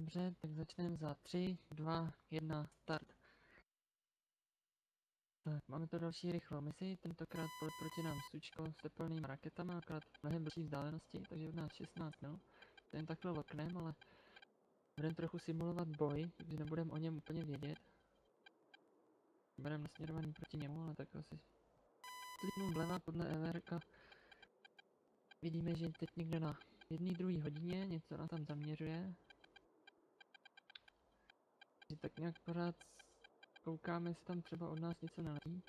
Dobře, tak začneme za 3, 2, 1, start. Tak, máme to další rychlou misi, tentokrát proti nám Sučko s tepelnými raketama, akorát mnohem blížší vzdálenosti, takže od nás 16 mil. To jen takhle loknem, ale budeme trochu simulovat boj, takže nebudeme o něm úplně vědět. Budeme nasměrovaný proti němu, ale tak asi kliknu vleva podle EVRka. Vidíme, že teď někde na 1:02 hodině něco nás tam zaměřuje. Že tak nějak pořád koukáme, jestli tam třeba od nás něco neletí.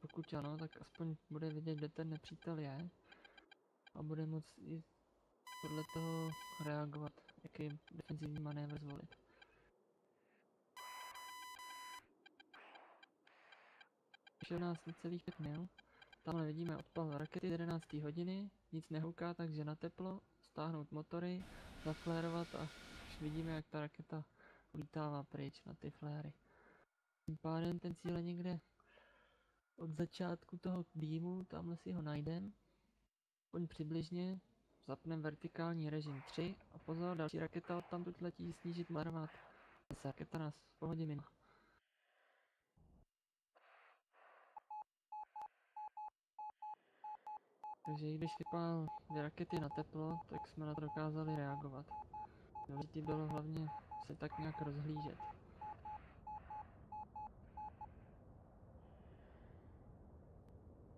Pokud ano, tak aspoň bude vidět, kde ten nepřítel je. A bude moct i podle toho reagovat, jaký defenzivní manévr zvolit. Ještě u nás necelých 5 mil. Tamhle vidíme odpal rakety 11. hodiny, nic nehouká, takže na teplo, stáhnout motory, zaflérovat a už vidíme, jak ta raketa ulítává pryč na ty fléry. Tím pádem ten cíl je někde od začátku toho dýmu, tamhle si ho najdem. Aspoň přibližně, zapneme vertikální režim 3 a pozor, další raketa odtamtud letí snížit marvát. Zase raketa nás v pohodě mimo. Takže i když vypál 2 rakety na teplo, tak jsme na to dokázali reagovat. Důležité bylo hlavně se tak nějak rozhlížet.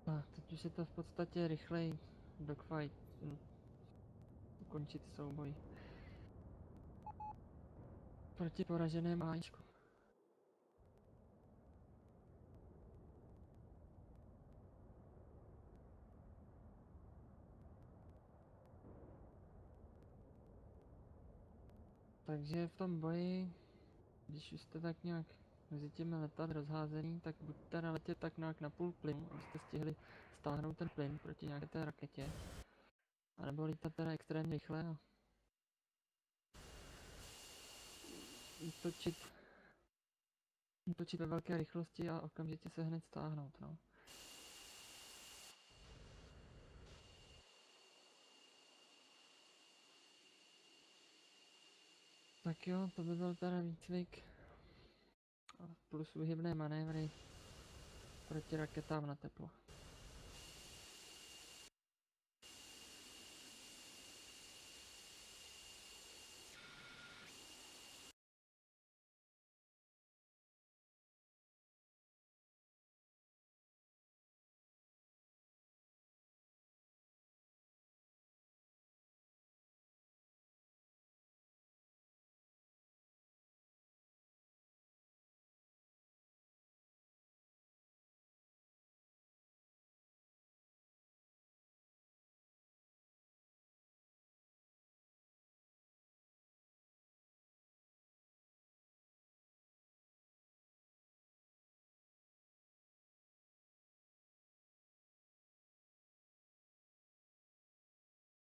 A teď už je to v podstatě rychlej dogfight, ukončit souboj proti poraženému AIčku. Takže v tom boji, když už jste tak nějak mezi těmi letadly rozházený, tak buď teda letět tak nějak na půl plynu, abyste stihli stáhnout ten plyn proti nějaké té raketě, anebo lítat teda extrémně rychle a útočit ve velké rychlosti a okamžitě se hned stáhnout, no. Tak jo, to by byl teda výcvik plus uhybné manévry proti raketám na teplo.